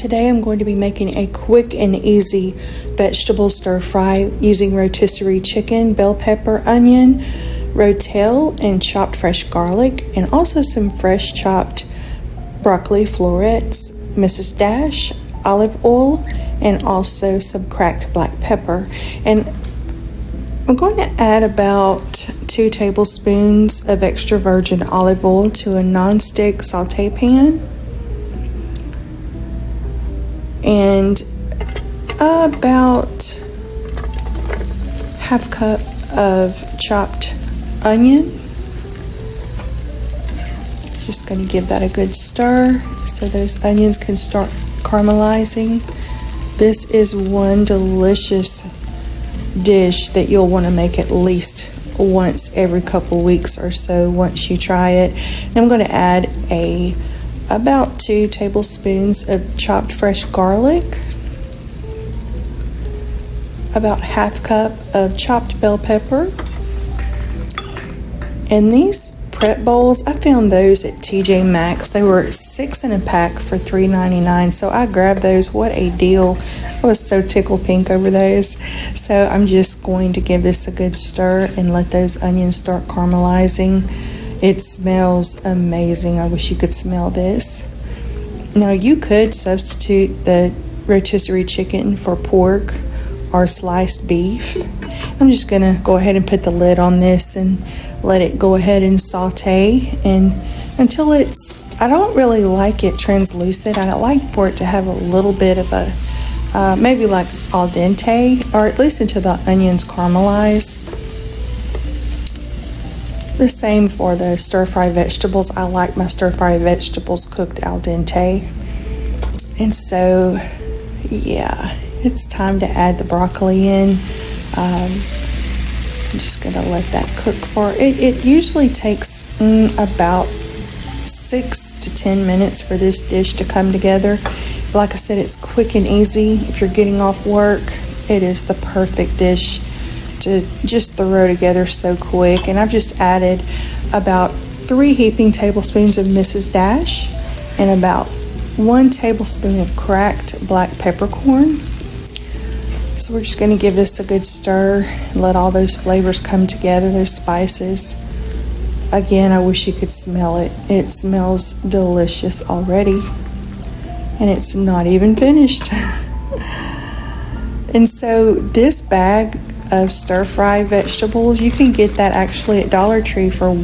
Today I'm going to be making a quick and easy vegetable stir fry using rotisserie chicken, bell pepper, onion, rotel, and chopped fresh garlic, and also some fresh chopped broccoli florets, Mrs. Dash, olive oil, and also some cracked black pepper. And I'm going to add about 2 tablespoons of extra virgin olive oil to a non-stick saute pan, and about half cup of chopped onion. Just going to give that a good stir so those onions can start caramelizing. This is one delicious dish that you'll want to make at least once every couple weeks or so once you try it. And I'm going to add about 2 tablespoons of chopped fresh garlic, about half cup of chopped bell pepper, and these prep bowls, I found those at TJ Maxx. They were 6 in a pack for $3.99, so I grabbed those. What a deal. I was so tickled pink over those. So I'm just going to give this a good stir and let those onions start caramelizing. It smells amazing. I wish you could smell this. Now you could substitute the rotisserie chicken for pork or sliced beef. I'm just gonna go ahead and put the lid on this and let it go ahead and saute and until I don't really like it translucent. I like for it to have a little bit of a maybe like al dente, or at least until the onions caramelize. The same for the stir-fry vegetables. I like my stir-fry vegetables cooked al dente. And so, yeah, it's time to add the broccoli in. I'm just going to let that cook for it. It usually takes about 6 to 10 minutes for this dish to come together. Like I said, it's quick and easy. If you're getting off work, it is the perfect dish to just throw together so quick. And I've just added about 3 heaping tablespoons of Mrs. Dash and about 1 tablespoon of cracked black peppercorn. So we're just going to give this a good stir and let all those flavors come together, those spices. Again, I wish you could smell it. It smells delicious already, and it's not even finished. And so this bag of stir-fry vegetables, you can get that actually at Dollar Tree for $1.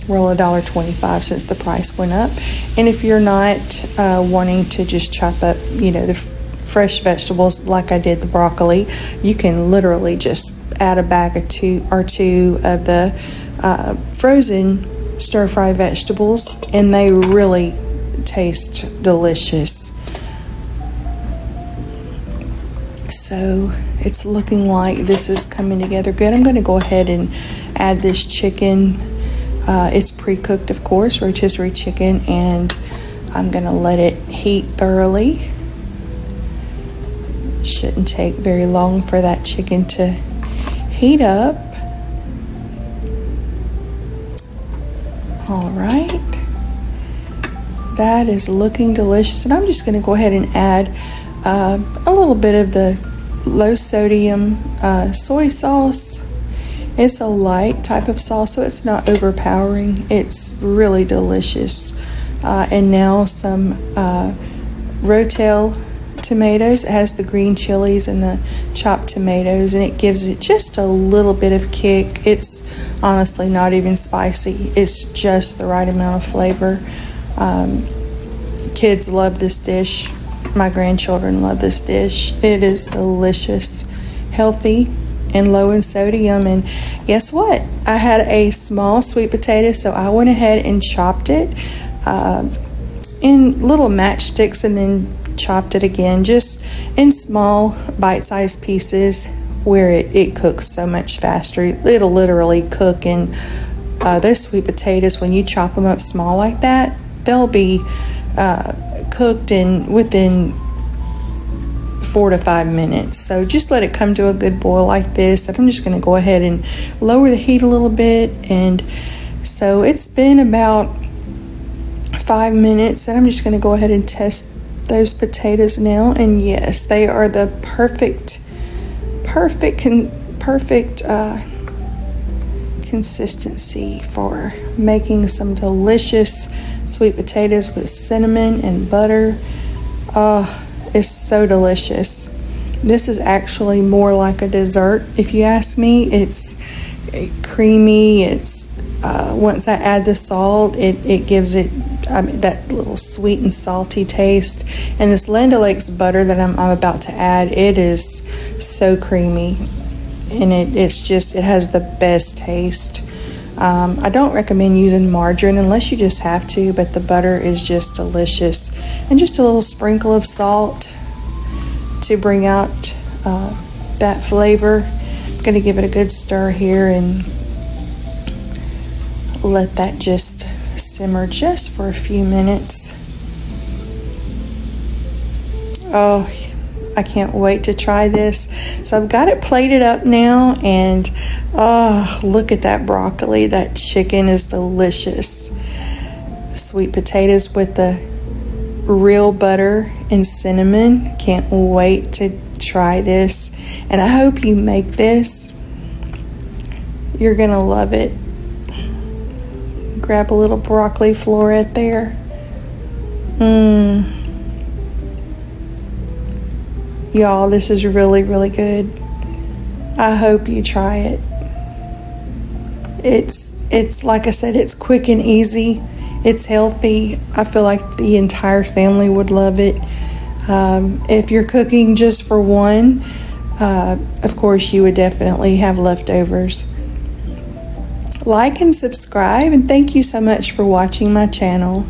Well, $1.25 since the price went up. And if you're not wanting to just chop up, the fresh vegetables like I did the broccoli, you can literally just add a bag of 2 of the frozen stir-fry vegetables, and they really taste delicious. So it's looking like this is coming together good. I'm going to go ahead and add this chicken. It's pre-cooked, of course, rotisserie chicken, and I'm going to let it heat thoroughly. Shouldn't take very long for that chicken to heat up. All right. That is looking delicious, and I'm just going to go ahead and add a little bit of the low sodium soy sauce. It's a light type of sauce, so it's not overpowering. It's really delicious. And now some Rotel tomatoes. It has the green chilies and the chopped tomatoes, and it gives it just a little bit of kick. It's honestly not even spicy. It's just the right amount of flavor. Kids love this dish. My grandchildren love this dish. It is delicious, healthy, and low in sodium. And guess what? I had a small sweet potato, so I went ahead and chopped it in little matchsticks and then chopped it again, just in small bite-sized pieces where it cooks so much faster. It'll literally cook, and those sweet potatoes, when you chop them up small like that, they'll be cooked within 4 to 5 minutes. So just let it come to a good boil like this. And I'm just going to go ahead and lower the heat a little bit. And so it's been about 5 minutes, and I'm just going to go ahead and test those potatoes now, and yes, they are the perfect consistency for making some delicious sweet potatoes with cinnamon and butter. It's so delicious. This is actually more like a dessert, if you ask me. It's creamy. It's once I add the salt, it gives it that little sweet and salty taste. And this Land O'Lakes butter that I'm about to add, it is so creamy, and it has the best taste. I don't recommend using margarine unless you just have to, but the butter is just delicious. And just a little sprinkle of salt to bring out that flavor. I'm going to give it a good stir here and let that just simmer just for a few minutes. Oh, I can't wait to try this. So I've got it plated up now, and oh, look at that broccoli. That chicken is delicious. Sweet potatoes with the real butter and cinnamon. Can't wait to try this, and I hope you make this. You're gonna love it. Grab a little broccoli floret there. Y'all, this is really, really good. I hope you try it. It's like I said, it's quick and easy. It's healthy. I feel like the entire family would love it. If you're cooking just for one, of course you would definitely have leftovers. Like and subscribe, and thank you so much for watching my channel.